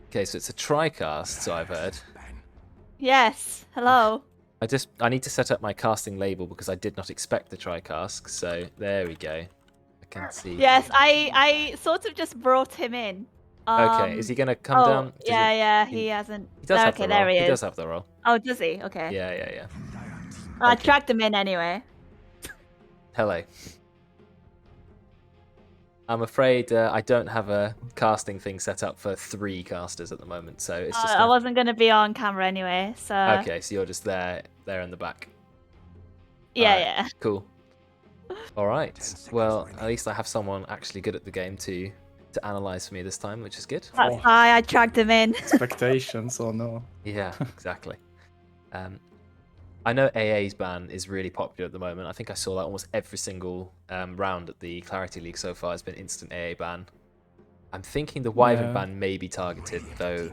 Okay, so it's a tri-cast, so I've heard. Yes. Hello. I need to set up my casting label because I did not expect the tri-cast. So there we go. I can see. Yes, I sort of just brought him in. Okay, is he gonna come down? Yeah, he hasn't. He does have the there role. he He does is. have the role. Oh, does he? Okay. Yeah. I Okay. dragged him in anyway. Hello. I'm afraid I don't have a casting thing set up for 3 casters at the moment, so it's just. I wasn't gonna be on camera anyway, so. Okay, so you're just there in the back. Yeah, Alright, yeah. Cool. All right. Well, at least I have someone actually good at the game to analyze for me this time, which is good. That's why I dragged him in. Expectations or no? Yeah, exactly. I know AA's ban is really popular at the moment. I think I saw that almost every single round at the Clarity League so far has been instant AA ban. I'm thinking the Wyvern ban may be targeted, though.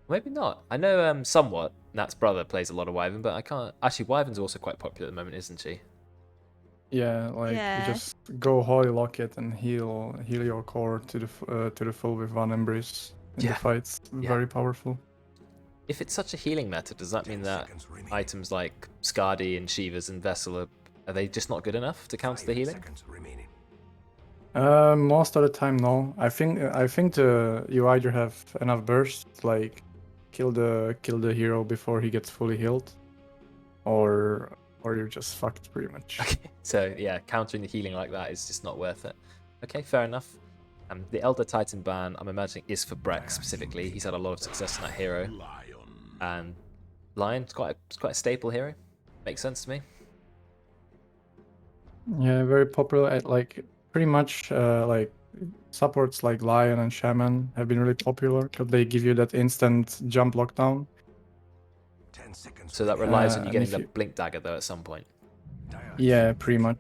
Maybe not. I know somewhat. Nat's brother plays a lot of Wyvern, but I can't. Actually, Wyvern's also quite popular at the moment, isn't she? Yeah, like you just go Holy Locket and heal your core to the full with one embrace in the fights. Very powerful. If it's such a healing meta, does that mean that items like Skadi and Shivas and Vessel are they just not good enough to counter the healing? Most of the time, no. I think you either have enough burst, like kill the hero before he gets fully healed, or you're just fucked pretty much. Okay, so yeah, countering the healing like that is just not worth it. Okay, fair enough. The Elder Titan ban, I'm imagining, is for Breck specifically. He's had a lot of success in that hero. And Lion's quite a staple hero. Makes sense to me. Yeah, very popular. At like pretty much like supports like Lion and Shaman have been really popular because they give you that instant jump lockdown. So that relies on you getting the Blink Dagger though at some point. Yeah, pretty much.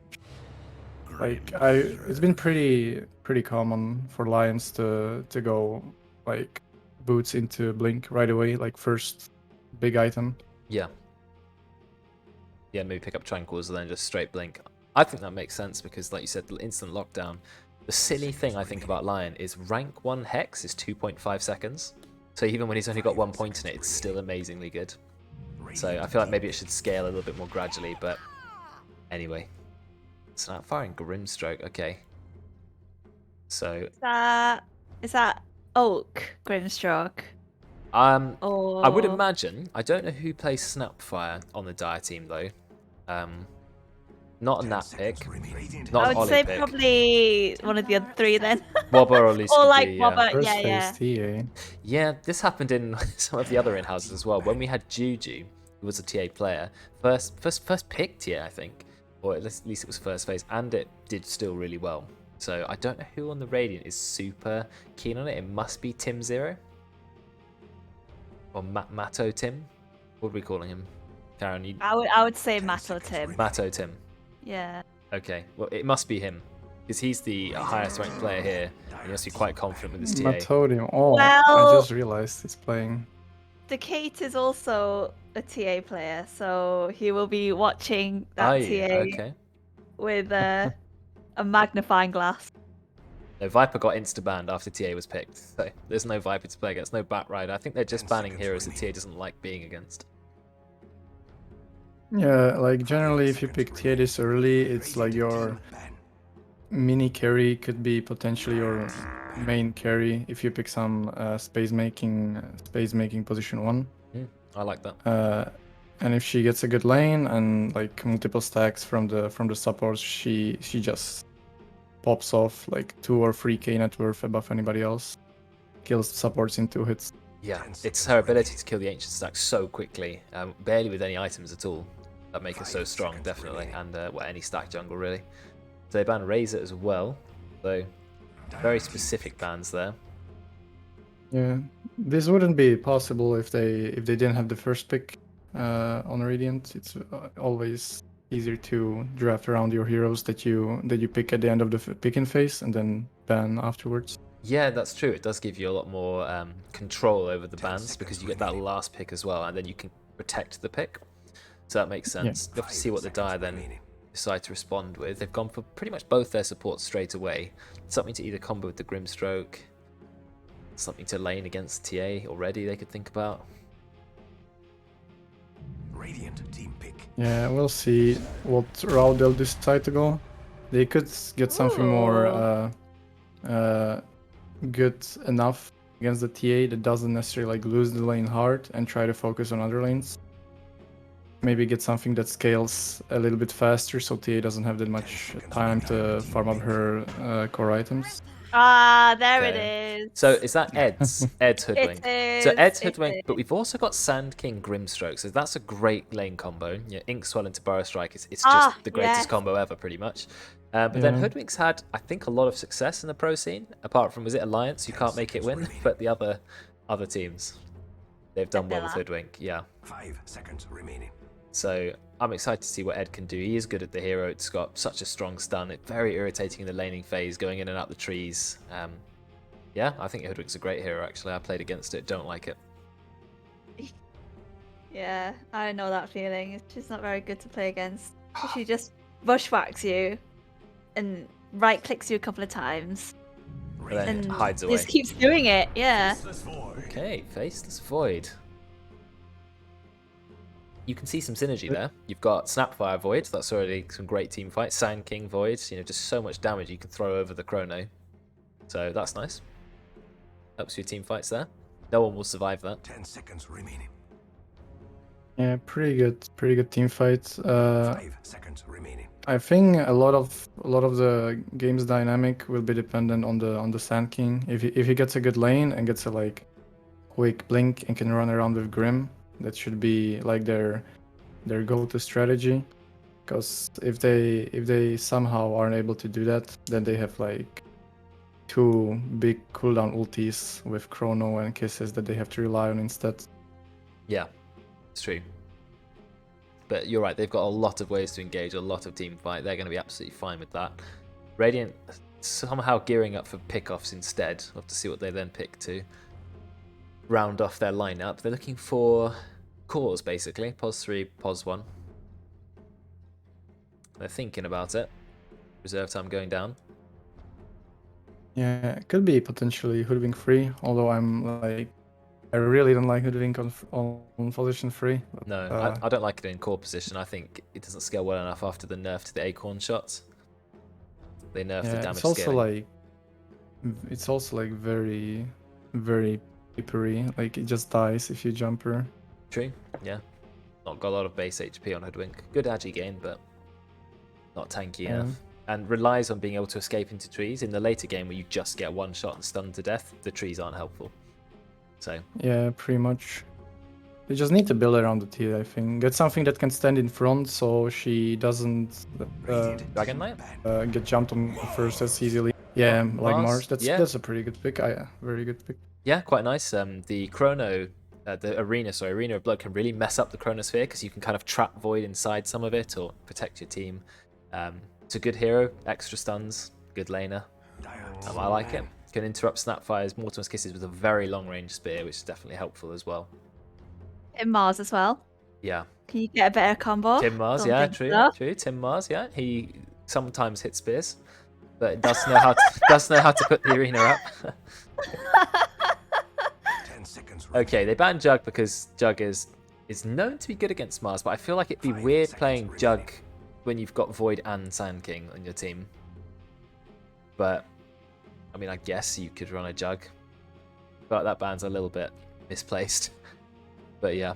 Like it's been pretty common for Lions to go like boots into Blink right away, like first big item. Yeah. Yeah, maybe pick up Tranquils and then just straight Blink. I think that makes sense because, like you said, the instant lockdown. The silly thing I think about Lion is rank 1 Hex is 2.5 seconds. So even when he's only got 1 point in it, it's still amazingly good. So I feel like maybe it should scale a little bit more gradually, but anyway. Snap firing Grimstroke, okay. So is that Oak Grimstroke? I would imagine. I don't know who plays Snapfire on the Dire team though. Not a Nat pick. Not I would say pick. probably one of the other 3 then. Wobber or Lucy. Or like D, Wobber, yeah. TA. Yeah, this happened in some of the other in-houses as well. When we had Juju, who was a TA player, first pick TA, I think. Or at least it was first phase, and it did still really well. So I don't know who on the Radiant is super keen on it. It must be Tim Zero. Or Matto Tim. What are we calling him? Karen, I would say Matto Tim. Matto Tim. Yeah. Okay, well it must be him. Because he's the highest ranked player here. And he must be quite confident with his TA. Matodium. Oh, well, I just realized he's playing. dekaiT is also a TA player, so he will be watching that TA with a magnifying glass. No, Viper got insta-banned after TA was picked, so there's no Viper to play against, no Batrider. I think they're just banning heroes that TA doesn't like being against. Yeah, like generally if you pick TA this early, it's like your mini carry could be potentially your main carry if you pick some space making position 1. I like that. And if she gets a good lane and like multiple stacks from the supports, she just pops off like 2 or 3k net worth above anybody else. Kills supports in 2 hits. Yeah, it's her ability to kill the ancient stack so quickly, barely with any items at all, that make her so strong, definitely, and well, any stack jungle really. So they ban Razor as well, so very specific bans there. Yeah, this wouldn't be possible if they didn't have the first pick on Radiant. It's always easier to draft around your heroes that you pick at the end of the picking phase and then ban afterwards. Yeah, that's true. It does give you a lot more control over the bans because you get that last pick as well, and then you can protect the pick. So that makes sense. You have to see what the Dire then decide to respond with. They've gone for pretty much both their supports straight away. Something to either combo with the Grimstroke, something to lane against TA already they could think about. Radiant team pick. Yeah, we'll see what route they'll decide to go. They could get something more good enough against the TA that doesn't necessarily like lose the lane hard and try to focus on other lanes. Maybe get something that scales a little bit faster so TA doesn't have that much time to farm up her core items. Ah, there Okay. it is. So is that Ed's Hoodwink? It So is, Ed's it Hoodwink, is. but we've also got Sand King Grimstroke, so that's a great lane combo. Yeah, Inkswell into Burrow Strike it's just the greatest yes. combo ever, pretty much. But then Hoodwink's had, I think, a lot of success in the pro scene. Apart from, was it Alliance? You can't make it win, but the other teams, they've done well with Hoodwink. Yeah. 5 seconds remaining. So I'm excited to see what Ed can do. He is good at the hero. It's got such a strong stun. It's very irritating in the laning phase, going in and out the trees. Yeah, I think Hoodwink's a great hero, actually. I played against it. Don't like it. Yeah, I know that feeling. It's just not very good to play against. She just bushwhacks you and right clicks you a couple of times. And then And hides away. just keeps doing it, yeah. Okay, Faceless Void. You can see some synergy there. You've got Snapfire Void. That's already some great team fights. Sand King Void. You know, just so much damage you can throw over the Chrono. So that's nice. Helps your team fights there. No one will survive that. 10 seconds remaining. Yeah, pretty good team fight. 5 seconds remaining. I think a lot of the game's dynamic will be dependent on the Sand King. If he gets a good lane and gets a like quick blink and can run around with Grim, that should be like their go-to strategy. Because if they somehow aren't able to do that, then they have like 2 big cooldown ultis with Chrono and Kisses that they have to rely on instead. Yeah, it's true. But you're right, they've got a lot of ways to engage, a lot of team fight. They're going to be absolutely fine with that. Radiant somehow gearing up for pickoffs instead. We'll have to see what they then pick to round off their lineup. They're looking for cores, basically. Pos 3, Pos 1. They're thinking about it. Reserve time going down. Yeah, it could be potentially Hoodwink free, although I really don't like Hoodwink on position 3. No, I don't like it in core position. I think it doesn't scale well enough after the nerf to the Acorn shots. They nerfed the damage scaling. It's also like very, very papery. Like it just dies if you jump her. True, yeah. Not got a lot of base HP on Hoodwink. Good agi gain, but not tanky enough. And relies on being able to escape into trees. In the later game where you just get one shot and stunned to death, the trees aren't helpful. So yeah, pretty much. They just need to build around the T, I think. Get something that can stand in front so she doesn't Dragon Knight? get jumped on first as easily. Yeah, like Mars. That's a pretty good pick. Very good pick. Yeah, quite nice. The Chrono, the Arena of Blood can really mess up the Chronosphere because you can kind of trap Void inside some of it or protect your team. It's a good hero, extra stuns, good laner. I like it. Can interrupt Snapfire's Mortimer's Kisses with a very long range spear, which is definitely helpful as well. In Mars as well. Yeah. Can you get a better combo? Tim Mars, Don't yeah, think true, so. true. Tim Mars, yeah. He sometimes hits spears, but it does know how to put the arena up. 10 seconds Okay, they banned Jug because Jug is known to be good against Mars, but I feel like it'd be weird playing Jug when you've got Void and Sand King on your team. But I mean, I guess you could run a Jug, but that ban's a little bit misplaced. But yeah.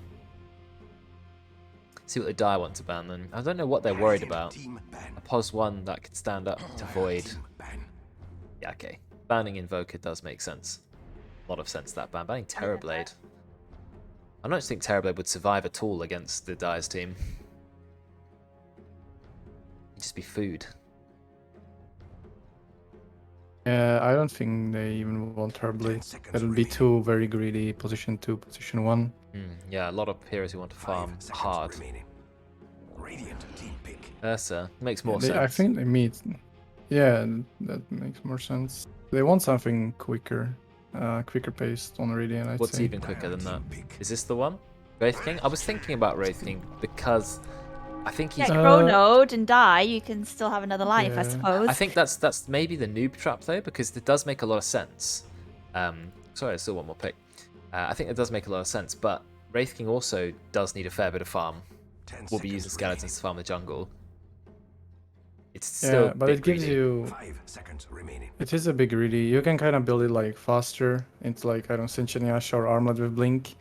See what the Dire want to ban then. I don't know what they're worried about. A Pos 1 that could stand up to Void. Yeah, okay. Banning Invoker does make sense. A lot of sense, that ban. Banning Terrorblade. I don't think Terrorblade would survive at all against the Dire's team. It'd just be food. Yeah, I don't think they even want Terrorblade. That'll be 2 very greedy position 2, position 1. Yeah, a lot of heroes who want to farm hard. Radiant team pick. Ursa makes more sense. I think they meet. Yeah, that makes more sense. They want something quicker, quicker paced on Radiant. I'd What's say. even quicker than that? Is this the one? Wraith King? I was thinking about Wraith King because I think he's. Get chronoed and die, you can still have another life, I Yeah. suppose. I think that's maybe the noob trap though, because it does make a lot of sense. Sorry, there's still one more pick. I think that does make a lot of sense, but Wraith King also does need a fair bit of farm. 10 We'll be using seconds skeletons to remaining. farm the jungle. It's still Yeah, a but bit it gives greedy. you. 5 seconds remaining. It is a bit greedy. You can kind of build it like faster into like I don't know, Sentient Yasha or Armlet with Blink.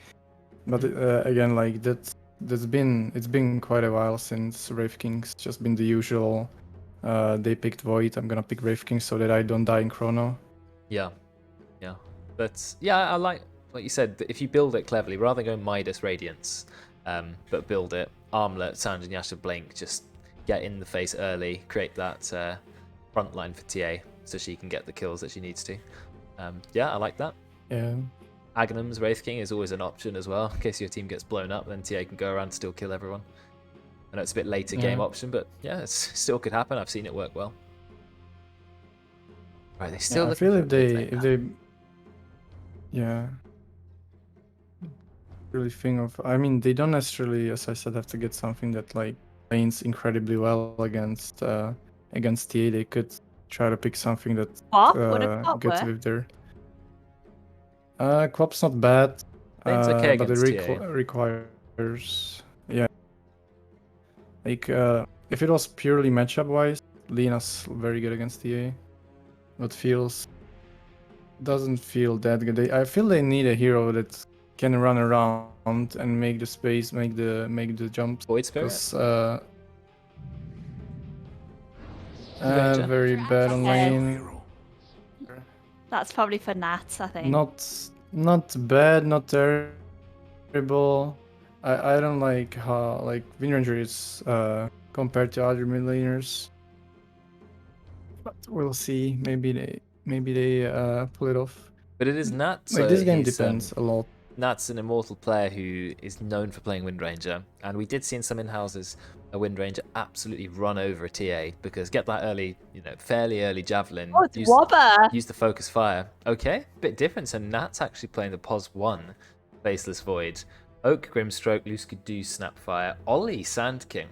But again, like it's been quite a while since Wraith King's just been the usual. They picked Void. I'm gonna pick Wraith King so that I don't die in Chrono. Yeah, yeah. But yeah, I like what you said. If you build it cleverly, rather than go Midas Radiance, but build it Armlet, Sound and Yasha Blink, just get in the face early, create that front line for TA so she can get the kills that she needs to. Yeah, I like that. Yeah. Aghanim's Wraith King is always an option as well. In case your team gets blown up, then TA can go around and still kill everyone. I know it's a bit later game option, but yeah, it still could happen. I've seen it work well. Right, they still. Yeah, I looking feel for a if big lane. they, yeah. Really think of. I mean, they don't necessarily, as I said, have to get something that like lanes incredibly well against against TA. They could try to pick something that Pop? Would a pop gets work? with their. Quap's not bad, Lane's okay but it against TA. requires, yeah. Like if it was purely matchup wise, Lena's very good against TA, but doesn't feel that good. I feel they need a hero that can run around and make the space, make the jumps. Void Spirit? Because Ranger? very bad on Okay. lane. Hero. That's probably for Nats, I think. Not bad, not terrible. I don't like how like Windranger is compared to other mid laners. But we'll see. Maybe they pull it off. But it is Nat. Like this game depends a lot. Nat's an immortal player who is known for playing Windranger, and we did see in some in-houses a Windranger absolutely run over a TA because get that early, fairly early javelin. Oh, it's Wobber! Use the focus fire. Okay, bit different. So Nat's actually playing the POS 1 Faceless Void. Oak, Grimstroke, Luskadoo, Snapfire, Ollie, Sand King.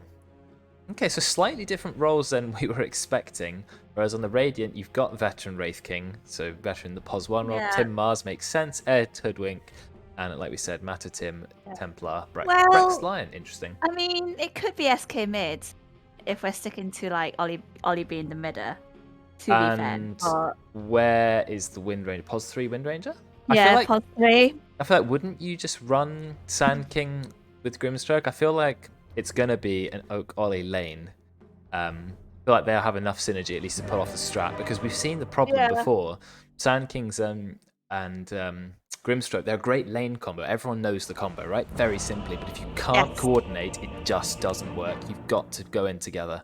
Okay, so slightly different roles than we were expecting. Whereas on the Radiant, you've got Veteran Wraith King, so Veteran the POS 1 role. Yeah. Tim Mars makes sense. Ed, Hoodwink, and like we said, Mata Tim, Templar, Brex Well- Lion. Interesting. I mean, it could be SK mid if we're sticking to like Ollie being the midder. To be fair. And But where is the Windranger? POS 3 Windranger? yeah, POS 3. I feel like wouldn't you just run Sand King with Grimstroke? I feel like it's gonna be an Oak Ollie lane. I feel like they'll have enough synergy at least to pull off the strat because we've seen the problem Yeah. before. Sand Kings and Grimstroke, they're a great lane combo. Everyone knows the combo, right? Very simply, but if you can't Yes. coordinate, it just doesn't work. You've got to go in together.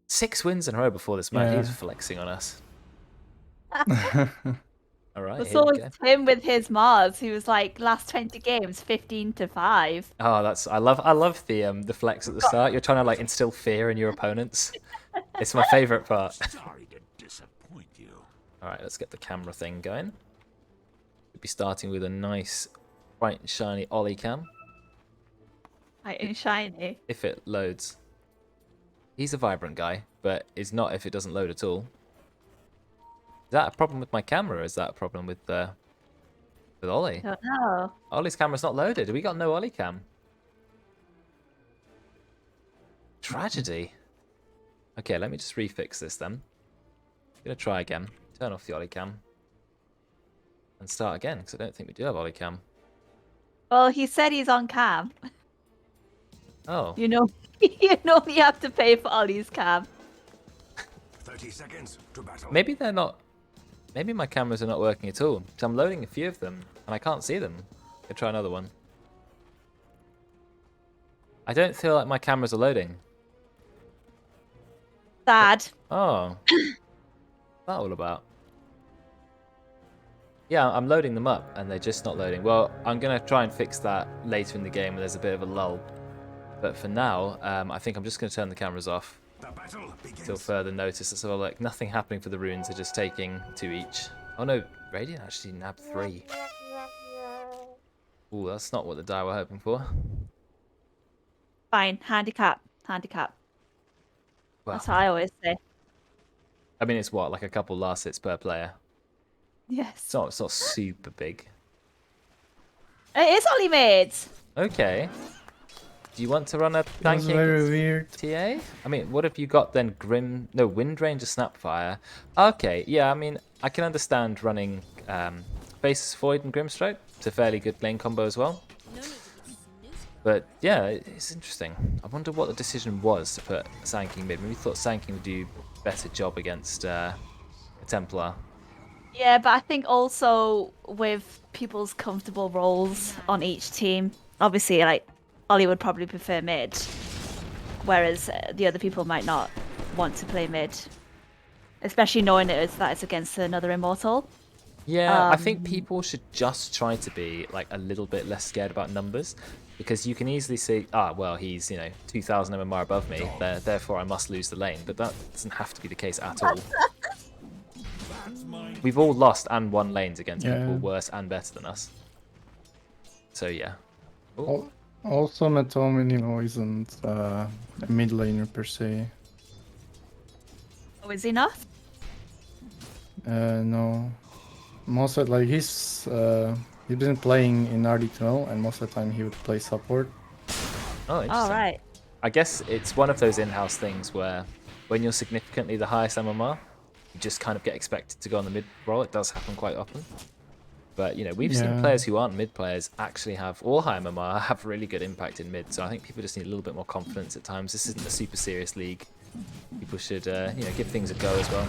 6 wins in a row before this match. Yeah. He's flexing on us. All right, But here so we was go. Tim with his Mars. He was like last 20 games, 15-5. Oh, I love the flex at the start. You're trying to like instill fear in your opponents. It's my favorite part. Sorry to disappoint you. All right, let's get the camera thing going. We'll be starting with a nice, bright and shiny Ollie cam, Like and shiny. if it loads. He's a vibrant guy, but is not if it doesn't load at all. Is that a problem with my camera, or is that a problem with Ollie? Don't know. Ollie's camera's not loaded. We got no Ollie cam. Tragedy. Okay, let me just refix this then. I'm gonna try again. Turn off the Ollie cam. And start again, because I don't think we do have Ollie cam. Well, he said he's on cam. Oh. You know you have to pay for Ollie's cam. 30 seconds to battle. Maybe they're not... Maybe my cameras are not working at all. So I'm loading a few of them, and I can't see them. I'll try another one. I don't feel like my cameras are loading. Sad. Oh. What's that all about? Yeah, I'm loading them up, and they're just not loading. Well, I'm going to try and fix that later in the game when there's a bit of a lull. But for now, I think I'm just going to turn the cameras off. The battle begins. Till further notice. So like nothing happening for the runes, they're just taking 2 each. Oh no, Radiant actually nabbed 3. Ooh, that's not what the die were hoping for. Fine. Handicap. Handicap. Well, That's what I always say. I mean, it's what, like a couple last hits per player? Yes. It's not super big. It is only mid. Okay. Do you want to run a That was tanking very weird. TA? I mean, what have you got then? Wind Range or Snapfire. Okay, yeah, I mean, I can understand running Faceless Void and Grimstroke. It's a fairly good lane combo as well. But yeah, it's interesting. I wonder what the decision was to put Sanking mid. Maybe we thought Sanking would do a better job against a Templar. Yeah, but I think also with people's comfortable roles on each team, obviously, like, Ollie would probably prefer mid, whereas the other people might not want to play mid, especially knowing that it's against another Immortal. Yeah, I think people should just try to be like a little bit less scared about numbers, because you can easily see, well, he's 2,000 MMR above me, therefore I must lose the lane. But that doesn't have to be the case at all. We've all lost and won lanes against people worse and better than us. So yeah. Ooh. Also, Matomin, isn't a mid laner per se. Oh, is he not? No. Most of he's been playing in RD12, and most of the time he would play support. Oh, interesting. Oh, right. I guess it's one of those in-house things where when you're significantly the highest MMR, you just kind of get expected to go on the mid role. It does happen quite often. But, we've seen players who aren't mid players actually have, or high MMR, have really good impact in mid. So I think people just need a little bit more confidence at times. This isn't a super serious league. People should, give things a go as well.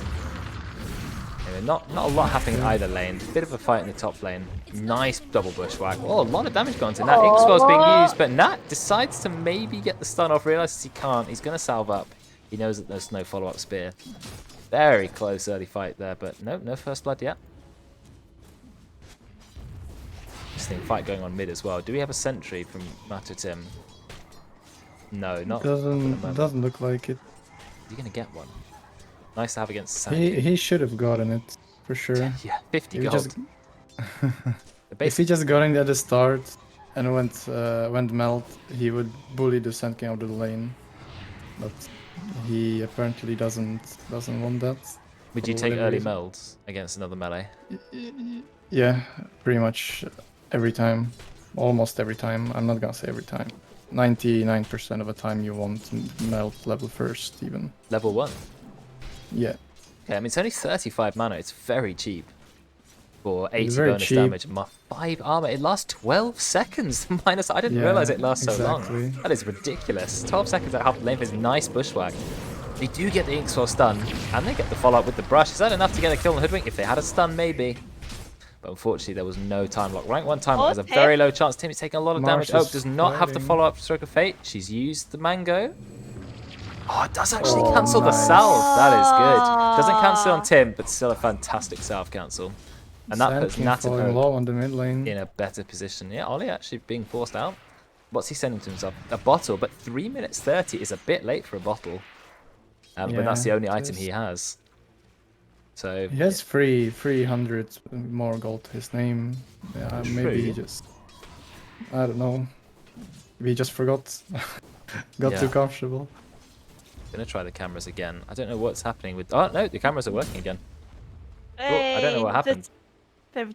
Anyway, not a lot happening in either lane. Bit of a fight in the top lane. Nice double bushwhack. Oh, a lot of damage gone to Nat. Inkswell's being used, but Nat decides to maybe get the stun off. Realizes he can't. He's going to salve up. He knows that there's no follow-up spear. Very close early fight there, but no first blood yet. Interesting fight going on mid as well. Do we have a sentry from Matter Tim? No, not. Doesn't look like it. Is he going to get one? Nice to have against Sandy. He should have gotten it for sure. Yeah, 50 gold. If he just got in at the start and went melt, he would bully the Sand King out of the lane. But he apparently doesn't want that. Would you take early melds against another melee? Yeah, pretty much every time. Almost every time. I'm not gonna say every time. 99% of the time you want melt level first even. Level 1? Yeah. Okay, I mean it's only 35 mana, it's very cheap. For 80 very bonus cheap. damage, 5 armor, it lasts 12 seconds minus. I didn't realize it lasts so long. That is ridiculous. 12 seconds at half the length is nice bushwhack. They do get the Inkswell stun, and they get the follow-up with the brush. Is that enough to get a kill on the Hoodwink? If they had a stun, maybe. But unfortunately, there was no time lock. Rank 1 time lock has a very low chance. Tim is taking a lot of damage. Oh, does not have the follow-up Stroke of Fate. She's used the Mango. Oh, it does actually cancel the salve. That is good. Doesn't cancel on Tim, but still a fantastic salve cancel. And that puts Nat low on the mid lane in a better position. Yeah, Ollie actually being forced out. What's he sending to himself? A bottle, but 3 minutes 30 is a bit late for a bottle. But that's the only item he has. So he has 300 more gold to his name. Yeah, maybe he just, I don't know. Maybe he just forgot. Got too comfortable. Gonna try the cameras again. I don't know what's happening with. Oh no, the cameras are working again. Hey, I don't know what happened.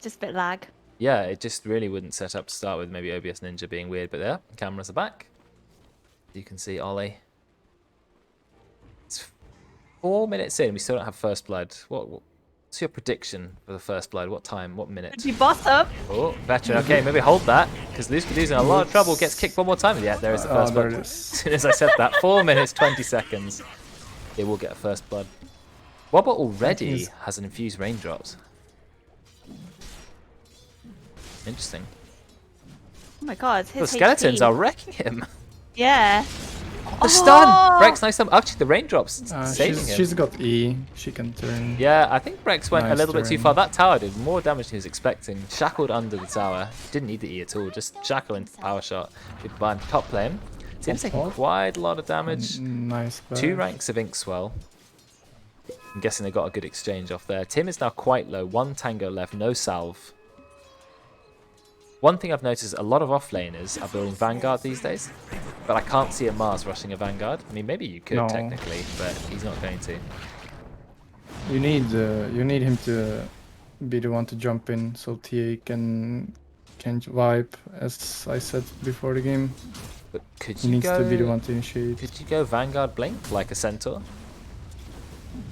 Just a bit lag. Yeah, it just really wouldn't set up to start with. Maybe OBS Ninja being weird, but there, cameras are back. You can see Ollie. It's 4 minutes in. We still don't have first blood. What's your prediction for the first blood? What time? What minute? Could be bottom. Oh, veteran. Okay, maybe hold that because Luskadu's in a lot of trouble. Gets kicked one more time. Yeah, there is the first blood. As soon as I said that, 4 minutes 20 seconds. It will get a first blood. Wobble already has an infused raindrops. Interesting. Oh my god, The skeletons are wrecking him. Yeah. The stun! Breck's nice. Actually, the raindrops saving him. She's got E. She can turn. Yeah, I think Brex went a little bit too far. That tower did more damage than he was expecting. Shackled under the tower. Didn't need the E at all. Just shackle into the power shot. Goodbye. Top lane. Tim's taking quite a lot of damage. Nice. 2 ranks of Inkswell. I'm guessing they got a good exchange off there. Tim is now quite low. 1 tango left. No salve. One thing I've noticed, a lot of offlaners are building Vanguard these days, but I can't see a Mars rushing a Vanguard. I mean, maybe you could technically, but he's not going to. You need him to be the one to jump in so TA can wipe, as I said before the game. But could He you needs go? to be the one to initiate. Could you go Vanguard Blink like a Centaur?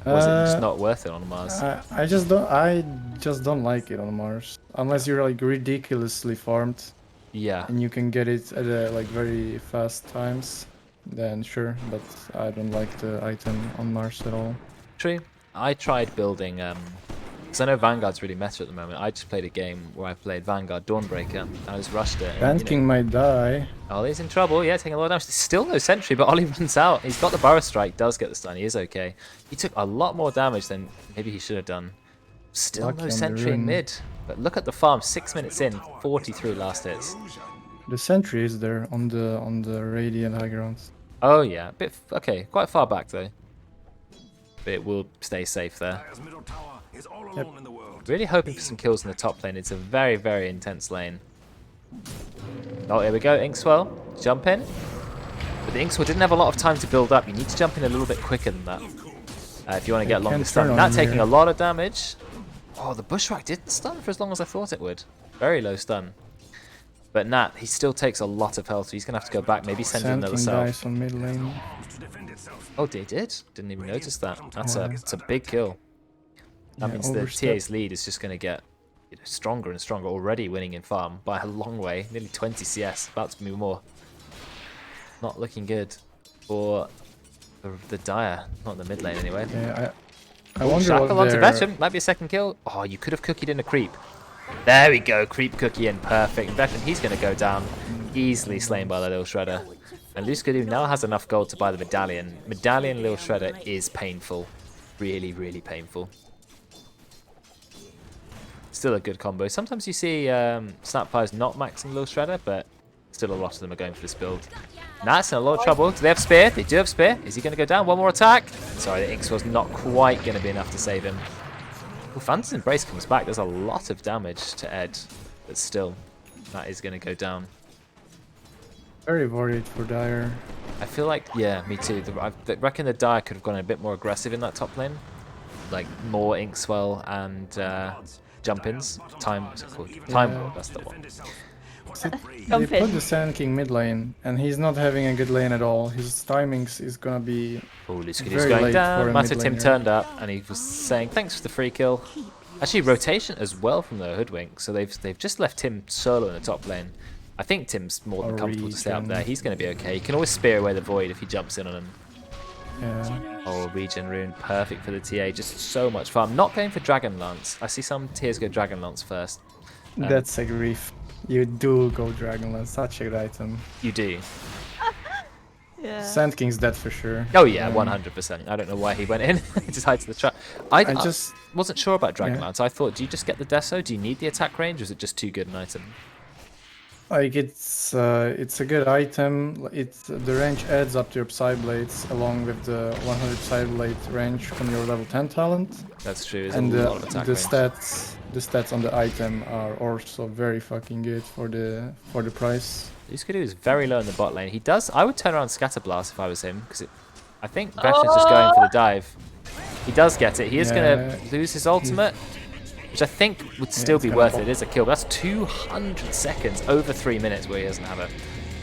Or is it just not worth it on Mars? I just don't like it on Mars unless you're like ridiculously farmed Yeah. and you can get it at like very fast times. Then sure, but I don't like the item on Mars at all. True. I tried building, because I know Vanguard's really meta at the moment. I just played a game where I played Vanguard Dawnbreaker, and I just rushed it. Sand King might die. Ollie's in trouble, yeah, taking a lot of damage. There's still no sentry, but Ollie runs out. He's got the Burrow Strike, does get the stun, he is okay. He took a lot more damage than maybe he should have done. Still Lucky no on the sentry in rune. mid. But look at the farm, 6 minutes in, 43 last hits. The sentry is there on the radiant high ground. Oh yeah, okay, quite far back though. But it will stay safe there. Dire's middle tower is all alone in the world. Really hoping for some kills in the top lane. It's a very, very intense lane. Oh, here we go, Inkswell. Jump in. But the Inkswell didn't have a lot of time to build up. You need to jump in a little bit quicker than that. If you want to get longer can't stun. turn on That him taking here. a lot of damage. Oh, the Bushwhack did stun for as long as I thought it would. Very low stun. But Nat, he still takes a lot of health, so he's going to have to go back, maybe send in Sand another King cell. dies on mid lane. To defend itself. Oh, they did? Didn't even notice that. That's Yeah. it's a big kill. That Yeah, means the overstep. TA's lead is just going to get stronger and stronger, already winning in farm by a long way. Nearly 20 CS, about to be more. Not looking good for the Dire, not in the mid lane anyway. Yeah, I Oh, wonder Shackle what onto their... Veteran, might be a second kill. Oh, you could have cookied in a creep. There we go, creep cookie in, perfect. Veteran, he's going to go down, easily slain by the Lil Shredder. And Luskadoo now has enough gold to buy the medallion. Medallion Lil Shredder is painful. Really, really painful. Still a good combo. Sometimes you see Snapfire's not maxing Lil Shredder, but still a lot of them are going for this build. Nat's in a lot of trouble. Do they have Spear? They do have Spear. Is he going to go down? One more attack. Sorry, the Inks was not quite going to be enough to save him. Well, Phantom's Embrace comes back. There's a lot of damage to Ed, but still, that is going to go down. Very worried for Dire. I feel like, yeah, me too. I reckon the Dire could have gone a bit more aggressive in that top lane. Like, more Inkswell and jump-ins. Time, what's it called? Time Lord, that's the one. Defend itself. They Jump put in. the Sand King mid lane, and he's not having a good lane at all. His timings is gonna be... Oh, Luskadoo's Very going late for down. a Master mid Tim laner. turned up, and he was saying, thanks for the free kill. Actually, rotation as well from the Hoodwink, so they've just left Tim solo in the top lane. I think Tim's more than comfortable to stay up Regen. there. He's going to be okay. He can always spear away the Void if he jumps in on him. Yeah. Oh, Regen Rune, perfect for the TA. Just so much fun. Not going for Dragon Lance. I see some tiers go Dragon Lance first. That's a grief. You do go Dragonlance, such a good item. You do. Yeah. Sand King's dead for sure. Oh yeah, 100%. I don't know why he went in. He just hides the trap. I just... wasn't sure about Dragon Yeah. Lance. I thought, do you just get the Deso? Do you need the attack range, or is it just too good an item? Like it's a good item. The range adds up to your Psyblades along with the 100 Psyblade range from your level 10 talent. That's true. There's And a the lot of attack the range. stats on the item are also very fucking good for the price. Luskadoo is very low in the bot lane. He does. I would turn around Scatterblast if I was him, because I think Veteran's just going for the dive. He does get it. He is going Yeah. to lose his ultimate, which I think would still it's be gonna worth pop. it. It is a kill. But that's 200 seconds, over 3 minutes where he doesn't have it.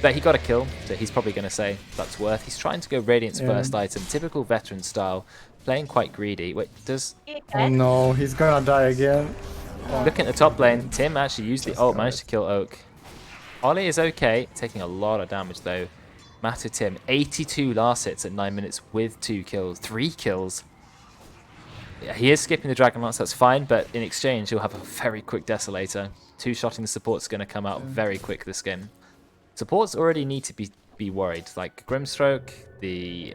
But he got a kill, so he's probably going to say that's worth. He's trying to go Radiant's Yeah. first item, typical Veteran style, playing quite greedy. Wait, does... Oh no, he's gonna die again. Looking at the top lane, Tim actually used the ult, managed to kill Oak. Ollie is okay, taking a lot of damage though. Matter Tim, 82 last hits at 9 minutes with 2 kills, 3 kills. Yeah, he is skipping the Dragon Lance, that's fine, but in exchange he'll have a very quick Desolator. 2-shotting the support's going to come out very quick this game. Supports already need to be worried, like Grimstroke, the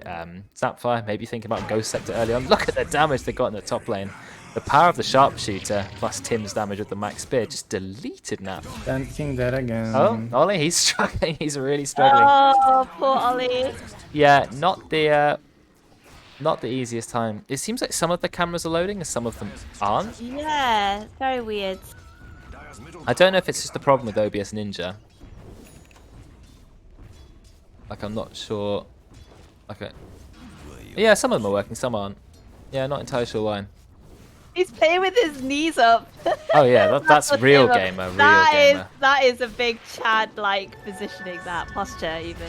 Snapfire, maybe thinking about Ghost Scepter early on. Look at the damage they got in the top lane. The power of the Sharpshooter plus Tim's damage with the Max Spear just deleted Nap. Sand King dead again. Oh, Ollie, he's struggling. He's really struggling. Oh, poor Ollie. Yeah, not the easiest time. It seems like some of the cameras are loading and some of them aren't. Yeah, very weird. Dire's middle I don't know if it's just a problem with OBS Ninja. Like, I'm not sure. Okay. Yeah, some of them are working, some aren't. Yeah, not entirely sure why. He's playing with his knees up. Oh yeah, that's what real they were- gamer, real gamer. That is a big Chad-like positioning, that posture even.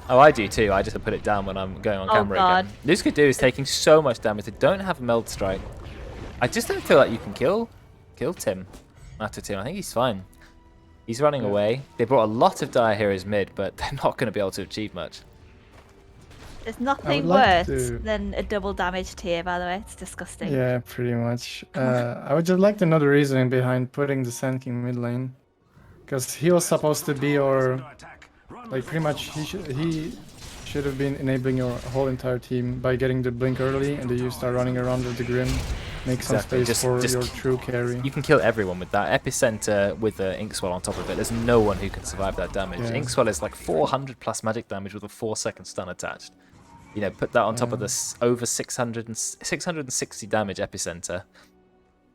Oh, I do too. I just put it down when I'm going on Oh, camera God. again. dekaiT is taking so much damage. They don't have a meld strike. I just don't feel like you can kill Tim after Tim. I think he's fine. He's running away. They brought a lot of dire heroes mid, but they're not going to be able to achieve much. There's nothing like worse to- than a double damage tier, by the way. It's disgusting. Yeah, pretty much. I would just like to know the reasoning behind putting the Sand King mid lane, because he was supposed to be your, Attack. Run, like, pretty much he should have been enabling your whole entire team by getting the blink early, and then you start running around with the Grim, make some Exactly, space for your true carry. You can kill everyone with that. Epicenter with the Inkswell on top of it. There's no one who can survive that damage. Yeah. Inkswell is like 400 plus magic damage with a 4-second stun attached. You know, put that on top of this over 660 damage Epicenter.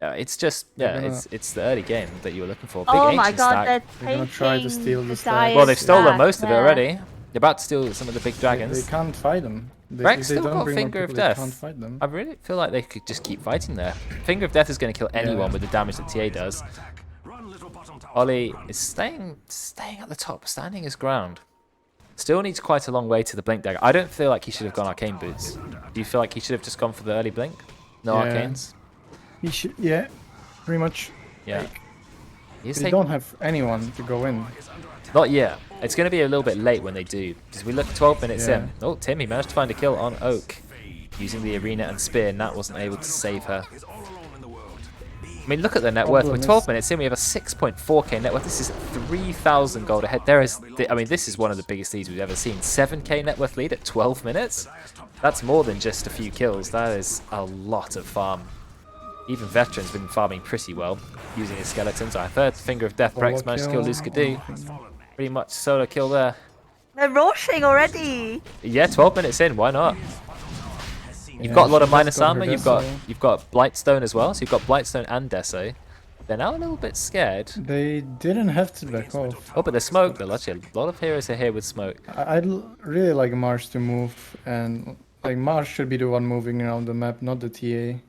It's just, yeah, gonna- it's the early game that you were looking for. Big Oh my ancient god, stack. they're They're gonna try to taking steal the the stack. Dire Well, they've stolen stack, most of it yeah. already. They're about to steal some of the big dragons. They can't fight them. Breck's If they still don't got bring more Finger of people, they can't Death. fight them. I really feel like they could just keep fighting there. Finger of Death is going to kill anyone with the damage that TA does. attack. Run, little bottom tower. Ollie is staying at the top, standing his ground. Still needs quite a long way to the Blink Dagger. I don't feel like he should have gone Arcane Boots. Do you feel like he should have just gone for the early Blink? No Yeah. Arcanes? He should, yeah, pretty much. Yeah. He's They taking, don't have anyone to go in. not yet. It's going to be a little bit late when they do. Because we look 12 minutes Yeah. in. Oh, Tim, he managed to find a kill on Oak. Using the arena and spear, Nat wasn't able to save her. Is all alone in the world. I mean, look at the net worth. We're Problem 12 is- minutes in. We have a 6.4k net worth. This is 3,000 gold ahead. There is, I mean, this is one of the biggest leads we've ever seen. 7k net worth lead at 12 minutes. That's more than just a few kills. That is a lot of farm. Even Veteran's been farming pretty well, using his skeletons. I heard Finger of Death. Brex managed to kill dekaiT. Pretty much solo kill there. They're rushing already. Yeah, 12 minutes in. Why not? You've Yeah, got a lot of she just minus got her armor. Deso. You've got Blightstone as well. So you've got Blightstone and Deso. They're now a little bit scared. They didn't have to back off. Oh, but there's smoke. There's actually a lot of heroes are here with smoke. I'd really like Marsh to move, and like Marsh should be the one moving around the map, not the TA.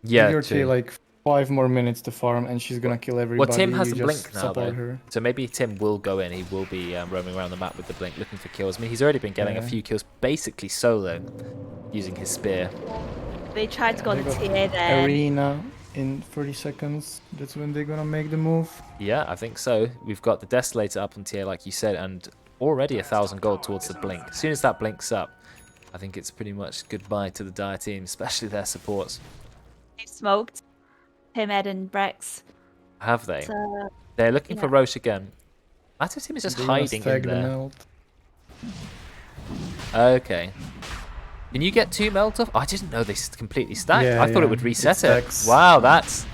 Yeah, Give your true. TA like 5 more minutes to farm, and she's gonna kill everybody. Well, Tim has You the just blink now, support though. her. So maybe Tim will go in. He will be roaming around the map with the blink, looking for kills. I mean, he's already been getting a Yeah. few kills, basically solo, using his spear. They tried to go They to got TA there. Arena in 30 seconds. That's when they're gonna make the move. Yeah, I think so. We've got the Desolator up on tier, like you said, and already 1,000 gold towards the blink. As soon as that blinks up, I think it's pretty much goodbye to the Dire team, especially their supports. They smoked. Tim, Ed, and Brex. Have they? So, They're looking for yeah. Roche again. Matter team is just They're gonna hiding in stag the there. meld. Okay. Can you get 2 melt off? Oh, I didn't know they completely stacked. Yeah, I thought it yeah. would It reset it. stacks. Wow, that's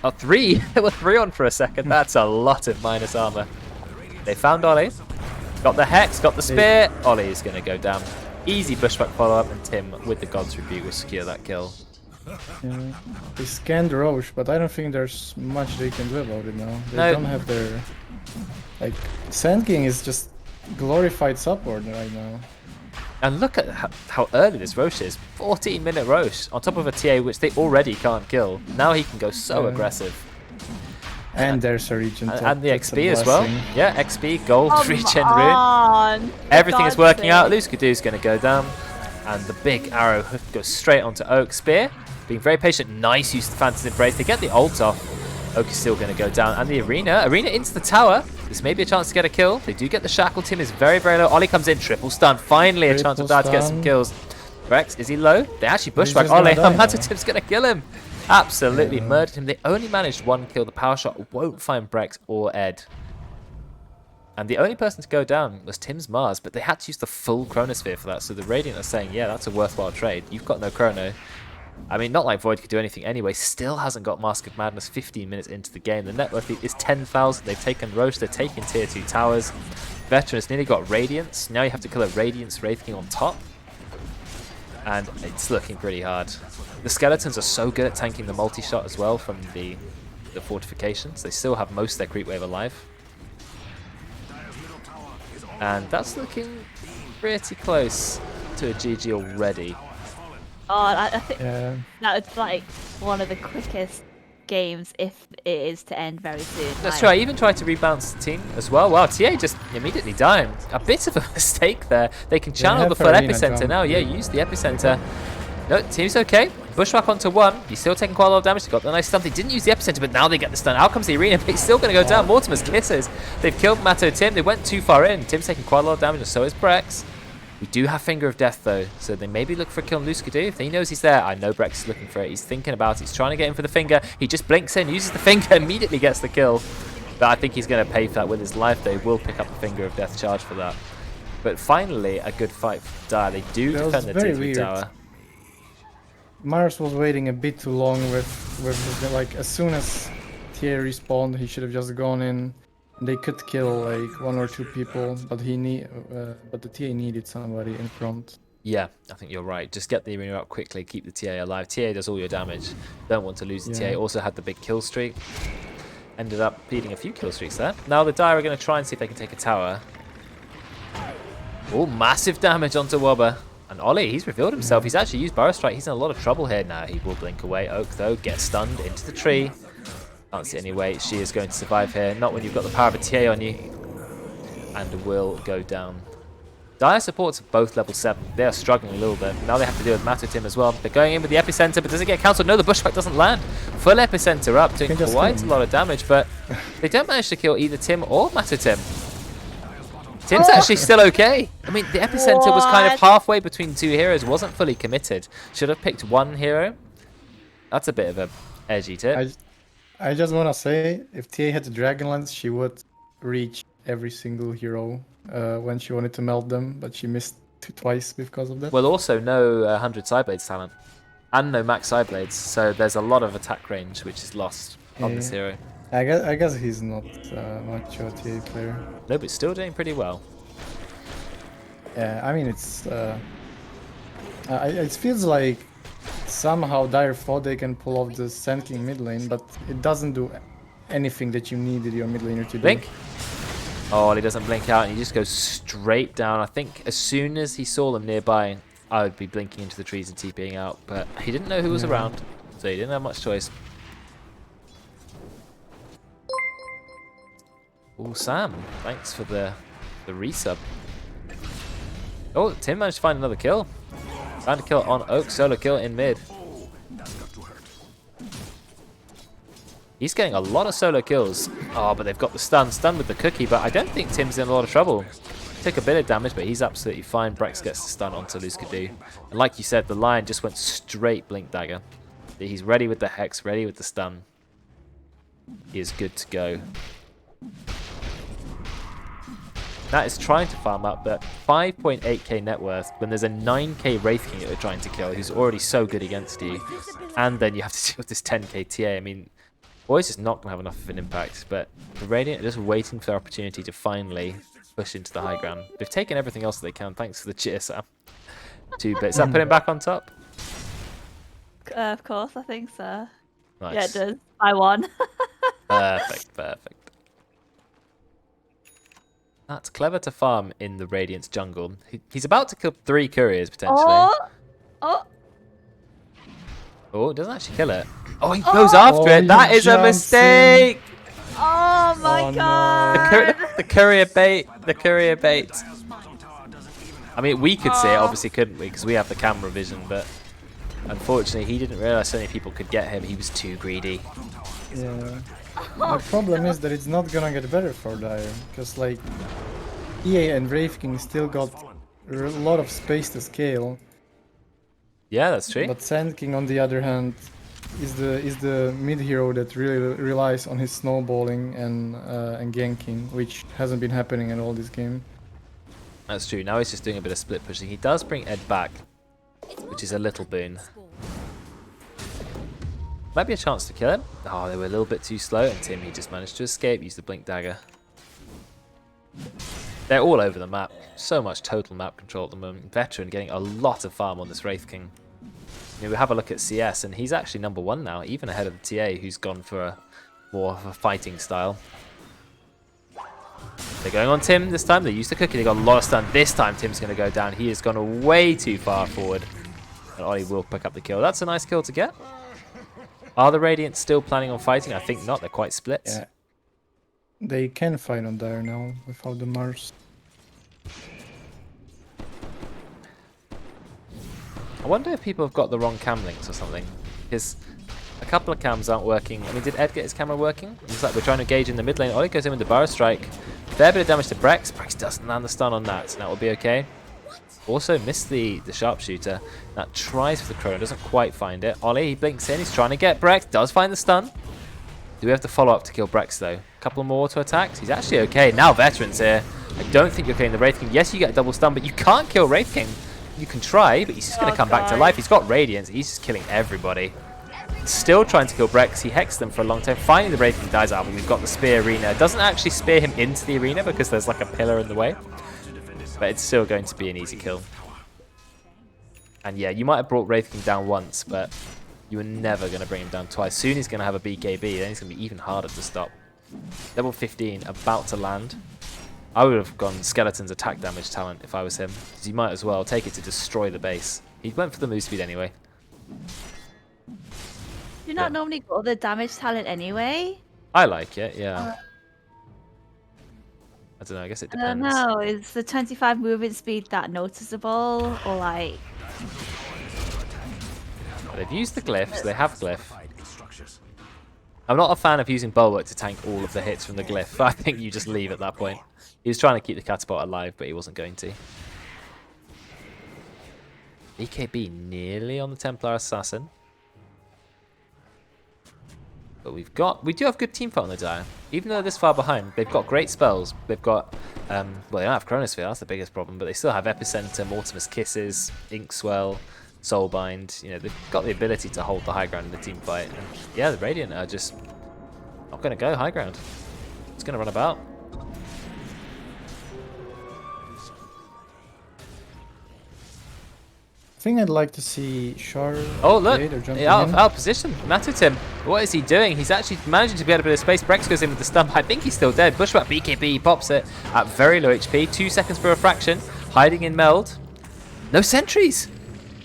a 3. There were 3 on for a second. That's a lot of minus armor. They found Ollie. Got the Hex, got the Spear. Ollie is going to go down. Easy bushback follow-up, and Tim, with the God's Rebuke, will secure that kill. Yeah. They scanned Roche, but I don't think there's much they can do about it now. They No. don't have their... Like, Sand King is just glorified support right now. And look at how early this Roche is. 14-minute Roche, on top of a TA which they already can't kill. Now he can go so Yeah. aggressive. And there's a regen top. And the That's a XP as well. blessing. Yeah, XP, gold, come regen rune. on. Everything is God's working out. sake. dekaiT's going to go down. And the big arrow goes straight onto Oak. Spear, being very patient. Nice use of the Phantom's Embrace. They get the ult off. Oak is still going to go down. And the Arena into the tower. This may be a chance to get a kill. They do get the Shackle. Tim is very, very low. Ollie comes in. Triple stun. Finally a chance Triple for Dad to get some stun. kills. Rex, is he low? They actually He's bushback just gonna Ollie. die now. Tim's going to kill him. Absolutely Yeah. murdered him. They only managed 1 kill. The power shot won't find Brex or Ed. And the only person to go down was Tim's Mars, but they had to use the full Chronosphere for that. So the Radiant are saying, yeah, that's a worthwhile trade. You've got no Chrono. I mean, not like Void could do anything anyway. Still hasn't got Mask of Madness 15 minutes into the game. The net worth is 10,000. They've taken Roche. They're taking tier 2 towers. Veterans nearly got Radiance. Now you have to kill a Radiance Wraith King on top. And it's looking pretty hard. The Skeletons are so good at tanking the multi-shot as well from the fortifications. They still have most of their creep wave alive. And that's looking pretty close to a GG already. I think Yeah. that was like one of the quickest games if it is to end very soon. That's Like, true. I even tried to rebalance the team as well. Wow, TA just immediately dying. A bit of a mistake there. They can channel have the full Arena epicenter jump. now. Yeah, use the epicenter. No, team's okay. Bushwhack onto one. He's still taking quite a lot of damage. They got the nice stun. They didn't use the epicenter, but now they get the stun. Out comes the arena, but he's still going to go down. Mortimer's kisses. They've killed Matto Tim. They went too far in. Tim's taking quite a lot of damage, and so is Brex. We do have Finger of Death, though, so they maybe look for a kill on Luskadu. If he knows he's there, I know Brex is looking for it. He's thinking about it. He's trying to get in for the Finger. He just blinks in, uses the Finger, immediately gets the kill. But I think he's going to pay for that with his life. They will pick up the Finger of Death charge for that. But finally, a good fight for Dire. They do That was defend the very T3 weird. tower. Mars was waiting a bit too long with like as soon as TA respawned, he should have just gone in. They could kill like 1 or 2 people, but but the TA needed somebody in front. Yeah, I think you're right. Just get the arena up quickly, keep the TA alive. TA does all your damage. Don't want to lose the Yeah. TA. Also had the big kill streak. Ended up beating a few kill streaks there. Now the Dire are going to try and see if they can take a tower. Oh, massive damage onto Wobber. And Ollie, he's revealed himself. He's actually used Burrow Strike. He's in a lot of trouble here now. He will blink away. Oak, though, gets stunned into the tree. Can't see any way she is going to survive here. Not when you've got the power of a TA on you. And will go down. Dire supports both level 7. They are struggling a little bit. Now they have to deal with Matatim as well. They're going in with the epicenter, but does it get cancelled? No, the bushwhack doesn't land. Full epicenter up, doing just quite kill a him. lot of damage, but they don't manage to kill either Tim or Matatim. Tim's actually still okay. I mean, the epicenter was kind of What? halfway between 2 heroes. Wasn't fully committed. Should have picked 1 hero. That's a bit of a edgy tip. I just wanna say, if TA had the Dragon Lance, she would reach every single hero when she wanted to melt them, but she missed twice because of that. Well, also no 100 Sideblades talent. And no max Sideblades. So there's a lot of attack range which is lost on this hero. I guess he's not much of a TA player. No, but still doing pretty well. Yeah, I mean it's. It feels like somehow Dire thought they can pull off the Sand King mid lane, but it doesn't do anything that you needed your mid laner to do. Blink. Oh, he doesn't blink out and he just goes straight down. I think as soon as he saw them nearby, I would be blinking into the trees and TPing out, but he didn't know who was around, so he didn't have much choice. Oh, Sam, thanks for the resub. Oh, Tim managed to find another kill. Found a kill on Oak, solo kill in mid. He's getting a lot of solo kills. Oh, but they've got the stun with the cookie, but I don't think Tim's in a lot of trouble. Took a bit of damage, but he's absolutely fine. Brex gets the stun onto Luskadu. And like you said, the Lion just went straight Blink Dagger. He's ready with the Hex, ready with the stun. He is good to go. That is trying to farm up, but 5.8k net worth when there's a 9k Wraith King that you're trying to kill who's already so good against you. And then you have to deal with this 10k TA. I mean, Boy's just not going to have enough of an impact, but the Radiant are just waiting for their opportunity to finally push into the high ground. They've taken everything else that they can, thanks for the cheer, Sam. 2 bits. Is that put him back on top? Of course, I think so. Nice. Yeah, it does. I won. Perfect, perfect. That's clever to farm in the Radiant's jungle. He's about to kill 3 couriers, potentially. Oh! Oh, doesn't actually kill it. Oh, he goes after it. he That is a jumps mistake. Oh my Oh, no. god! The courier bait. The courier bait. I mean, we could see it, obviously, couldn't we? Because we have the camera vision, but unfortunately, he didn't realize so many people could get him. He was too greedy. Yeah. The problem is that it's not gonna get better for Dire, because like EA and Wraith King still got a lot of space to scale, Yeah, that's true. but Sand King on the other hand is the mid hero that really relies on his snowballing and ganking, which hasn't been happening in all this game. That's true. Now he's just doing a bit of split pushing. He does bring Ed back, which is a little boon. Might be a chance to kill him. Oh, they were a little bit too slow, and Tim, he just managed to escape, use the Blink Dagger. They're all over the map. So much total map control at the moment. Veteran getting a lot of farm on this Wraith King. You know, we have a look at CS, and he's actually #1 now, even ahead of the TA, who's gone for a more of a fighting style. They're going on Tim this time. They used the cookie. They got a lot of stun. This time, Tim's going to go down. He has gone way too far forward. And Ollie will pick up the kill. That's a nice kill to get. Are the Radiants still planning on fighting? I think not. They're quite split. Yeah. They can fight on Dire now without the Mars. I wonder if people have got the wrong cam links or something. Because a couple of cams aren't working. I mean, did Ed get his camera working? Looks like we're trying to engage in the mid lane. Ollie goes in with the Burrow Strike. Fair bit of damage to Brex. Brex doesn't land the stun on that, so that will be okay. Also missed the sharpshooter. That tries for the Chrono, doesn't quite find it. Ollie, he blinks in, he's trying to get Brex, does find the stun. Do we have to follow up to kill Brex though? A couple more auto attacks. He's actually okay. Now Veteran's here. I don't think you're killing the Wraith King. Yes, you get a double stun, but you can't kill Wraith King. You can try, but he's just going to come back to life. He's got Radiance. He's just killing everybody. Still trying to kill Brex. He hexed them for a long time. Finally, the Wraith King dies out, but we've got the Spear Arena. Doesn't actually spear him into the arena because there's like a pillar in the way. But it's still going to be an easy kill. And yeah, you might have brought Wraith King down once, but you were never going to bring him down twice. Soon he's going to have a BKB, then he's going to be even harder to stop. Level 15, about to land. I would have gone Skeleton's attack damage talent if I was him. Because you might as well take it to destroy the base. He went for the move speed anyway. Do you not normally go the damage talent anyway? I like it, yeah. I don't know, I guess it I don't depends. know. Is the 25 movement speed that noticeable, or like? They've used the glyphs, they have glyph. I'm not a fan of using Bulwark to tank all of the hits from the glyph. I think you just leave at that point. He was trying to keep the catapult alive, but he wasn't going to. BKB nearly on the Templar Assassin. But we do have good team fight on the Dire. Even though they're this far behind, they've got great spells. They've got, well, they don't have Chronosphere, that's the biggest problem, but they still have Epicenter, Mortimer's Kisses, Inkswell, Soulbind. You know, they've got the ability to hold the high ground in the team fight. And yeah, the Radiant are just not going to go high ground. It's going to run about. I think I'd like to see Char. Oh look, jumping out in. of position. Matutim, what is he doing? He's actually managing to get a bit of space. Brex goes in with the stun. I think he's still dead. Bushwhack BKB, he pops it at very low HP. 2 seconds for a fraction. Hiding in meld. No sentries.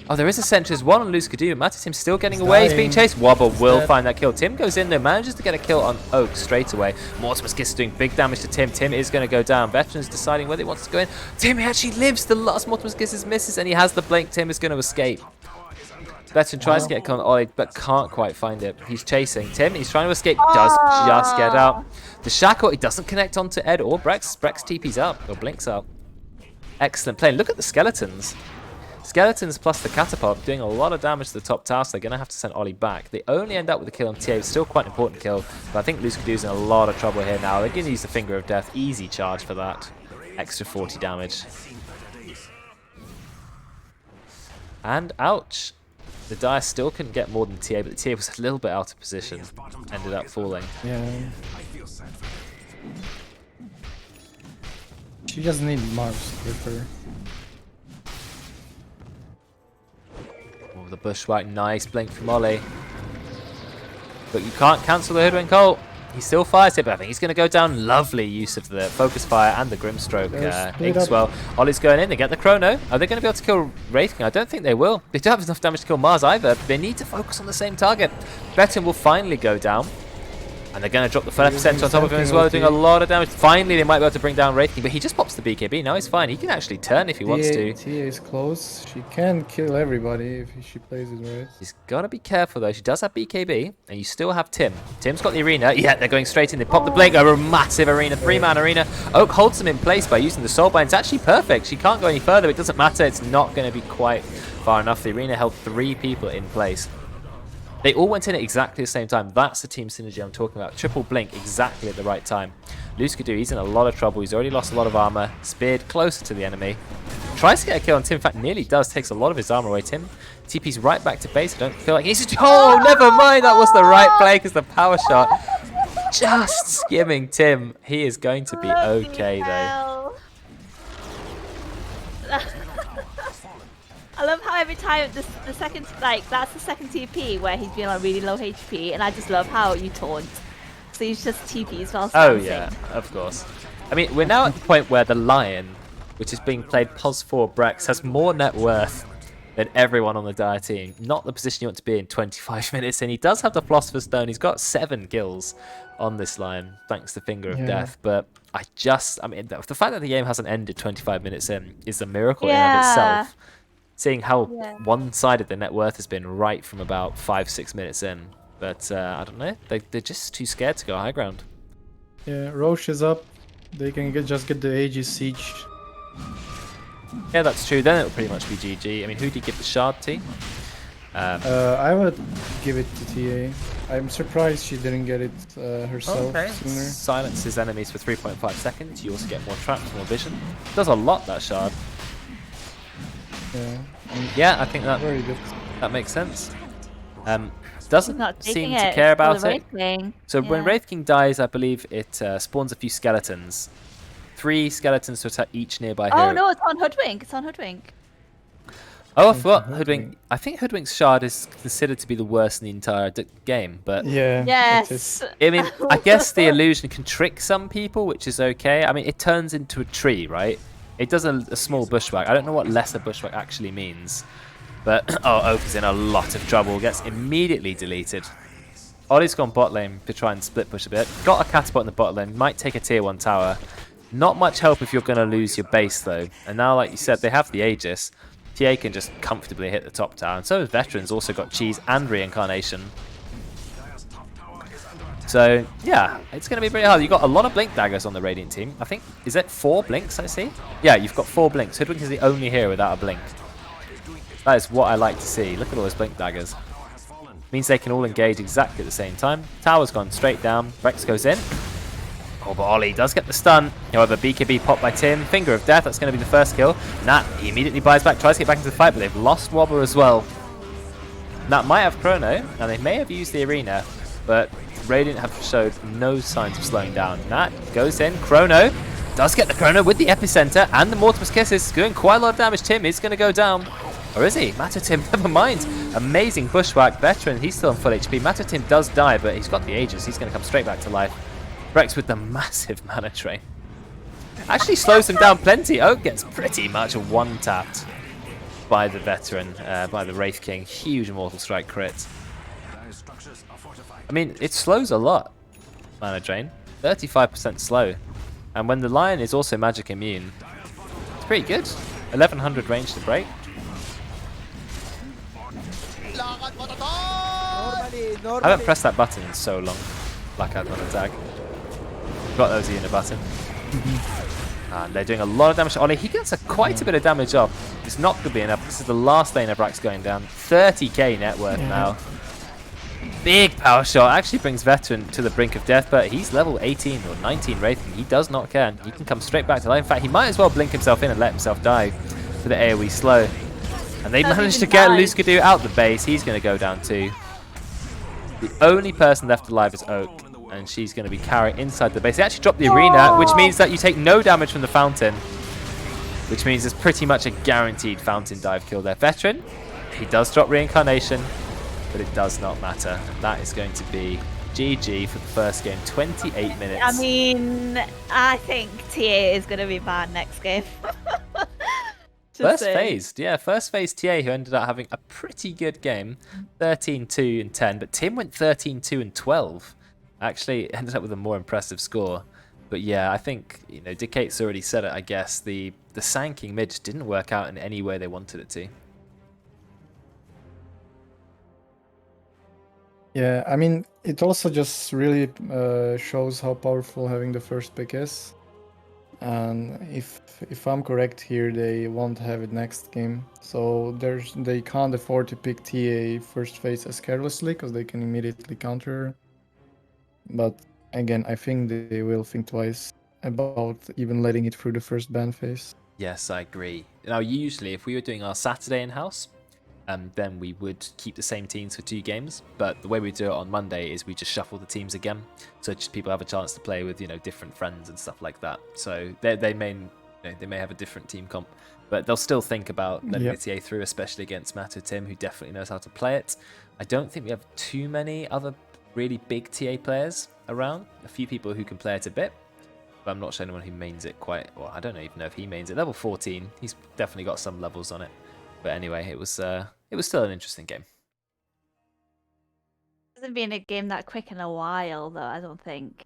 Oh, there is a sentry. There's one on Luskadu. Matutim's still getting away. He's being chased. Wobble will find that kill. Tim goes in there, manages to get a kill on Oak straight away. Mortimer's Kiss is doing big damage to Tim. Tim is going to go down. Veteran's deciding whether he wants to go in. Tim actually lives. The last Mortimer's Kisses misses, and he has the blink. Tim is going to escape. Veteran tries to get a kill on Ollie, but can't quite find it. He's chasing Tim. He's trying to escape. Does just get out. The Shackle, it doesn't connect onto Ed or Brex. Brex TP's up, or blinks up. Excellent play. Look at the skeletons. Skeletons plus the catapult doing a lot of damage to the top tower, so they're going to have to send Ollie back. They only end up with a kill on TA. It's still quite an important kill, but I think Luskadu's in a lot of trouble here now. They're going to use the Finger of Death. Easy charge for that. Extra 40 damage. And ouch. The Dire still couldn't get more than TA, but the TA was a little bit out of position. Ended up falling. Yeah. She doesn't need Mars with her. Oh, the Bushwhack, nice blink from Ollie. But you can't cancel the Hoodwink ult. He still fires it, but I think he's going to go down. Lovely use of the Focus Fire and the Grimstroke. Inkswell. Ollie's going in. They get the Chrono. Are they going to be able to kill Wraith King? I don't think they will. They don't have enough damage to kill Mars either. They need to focus on the same target. Veteran will finally go down. And they're going to drop the 5% on top of him as well, doing a lot of damage. Finally, they might be able to bring down Wraith King, but he just pops the BKB. Now he's fine. He can actually turn if he wants to. TA is close. She can kill everybody if she plays it right. He's got to be careful, though. She does have BKB, and you still have Tim. Tim's got the arena. Yeah, they're going straight in. They pop the blink over a massive arena, 3-man arena. Oak holds them in place by using the Soulbind. It's actually perfect. She can't go any further. It doesn't matter. It's not going to be quite far enough. The arena held 3 people in place. They all went in at exactly the same time. That's the team synergy I'm talking about. Triple blink exactly at the right time. Luskadu, he's in a lot of trouble. He's already lost a lot of armor. Speared closer to the enemy. Tries to get a kill on Tim. In fact, nearly does. Takes a lot of his armor away. Tim TP's right back to base. I don't feel like he's... Oh, never mind. That was the right play because the power shot just skimming Tim. He is going to be okay, though. I love how every time the second, like, that's the second TP where he's been on really low HP, and I just love how you taunt. So he's just TPs while Oh stancing. yeah, of course. I mean, we're now at the point where the Lion, which is being played pos 4 Brex, has more net worth than everyone on the Dire team. Not the position you want to be in 25 minutes, and he does have the Philosopher's Stone. He's got 7 kills on this line, thanks to Finger of Death. But I mean, the fact that the game hasn't ended 25 minutes in is a miracle in and of itself. Seeing how one-sided the net worth has been right from about 5-6 minutes in. But I don't know, they're just too scared to go high ground. Yeah, Roche is up. They can just get the Aegis Siege. Yeah, that's true. Then it'll pretty much be GG. I mean, who do you give the shard to? I would give it to TA. I'm surprised she didn't get it herself sooner. Silences enemies for 3.5 seconds. You also get more traps, more vision. Does a lot, that shard. Yeah, I think that very good. That makes sense. Doesn't not seem taking to it care for the about it. Wraith King. So when Wraith King dies, I believe it spawns a few skeletons. 3 skeletons to attack each nearby hero. Oh no, it's on Hoodwink. It's on Hoodwink. Oh, I forgot Hoodwink. I think Hoodwink's shard is considered to be the worst in the entire game, but yeah. Yes. I mean, I guess the illusion can trick some people, which is okay. I mean, it turns into a tree, right? It does a small bushwhack. I don't know what lesser bushwhack actually means. But, Oak is in a lot of trouble. Gets immediately deleted. Ollie's gone bot lane to try and split push a bit. Got a catapult in the bot lane. Might take a tier 1 tower. Not much help if you're going to lose your base, though. And now, like you said, they have the Aegis. TA can just comfortably hit the top tower. And so has Veterans also got Cheese and Reincarnation. So, yeah, it's going to be pretty hard. You've got a lot of Blink Daggers on the Radiant team. I think, is it 4 Blinks I see? Yeah, you've got 4 Blinks. Hoodwink is the only hero without a Blink. That is what I like to see. Look at all those Blink Daggers. Means they can all engage exactly at the same time. Tower's gone straight down. Rex goes in. Oh, but Ollie does get the stun. However, BKB popped by Tim. Finger of Death, that's going to be the first kill. Nat, he immediately buys back, tries to get back into the fight, but they've lost Wobbler as well. Nat might have Chrono, and they may have used the arena, but Radiant have showed no signs of slowing down. Nat goes in. Chrono does get the Chrono with the Epicenter, and the Mortimer's Kisses doing quite a lot of damage. Tim is going to go down. Or is he? Matatim, never mind. Amazing bushwhack. Veteran, he's still on full HP. Matatim does die, but he's got the Aegis. He's going to come straight back to life. Rex with the massive mana drain. Actually slows him down plenty. Oak gets pretty much one-tapped by the Veteran, by the Wraith King. Huge Immortal Strike crit. I mean, it slows a lot, mana drain. 35% slow. And when the Lion is also magic immune, it's pretty good. 1100 range to break. I haven't pressed that button in so long. Blackout on attack. Got those in the button. And they're doing a lot of damage to Ollie. He gets quite a bit of damage off. It's not going to be enough. This is the last lane of Rax going down. 30k net worth now. Big power shot. Actually brings Veteran to the brink of death, but he's level 18 or 19 Wraithing. He does not care. He can come straight back to life. In fact, he might as well blink himself in and let himself die for the AoE slow. And they managed to get Luskadoo out the base. He's going to go down too. The only person left alive is Oak, and she's going to be carried inside the base. They actually dropped the arena, which means that you take no damage from the fountain, which means there's pretty much a guaranteed fountain dive kill there. Veteran, he does drop Reincarnation, but it does not matter. That is going to be GG for the first game, 28 minutes. I mean, I think TA is going to be bad next game. First phase, yeah, first phase TA, who ended up having a pretty good game, 13-2 and 10, but Tim went 13-2 and 12. Actually ended up with a more impressive score. But yeah, I think, you know, dekaiT's already said it, I guess. The sanking mid just didn't work out in any way they wanted it to. Yeah, I mean, it also just really shows how powerful having the first pick is. And if I'm correct here, they won't have it next game. So they can't afford to pick TA first phase as carelessly, because they can immediately counter. But again, I think they will think twice about even letting it through the first ban phase. Yes, I agree. Now, usually, if we were doing our Saturday in-house, then we would keep the same teams for 2 games. But the way we do it on Monday is we just shuffle the teams again, so just people have a chance to play with, you know, different friends and stuff like that. So they may have a different team comp, but they'll still think about letting the TA through, especially against Matt or Tim, who definitely knows how to play it. I don't think we have too many other really big TA players around. A few people who can play it a bit, but I'm not sure anyone who mains it quite. Well, I don't even know if he mains it. Level 14, he's definitely got some levels on it. But anyway, it was still an interesting game. Hasn't been a game that quick in a while, though. I don't think.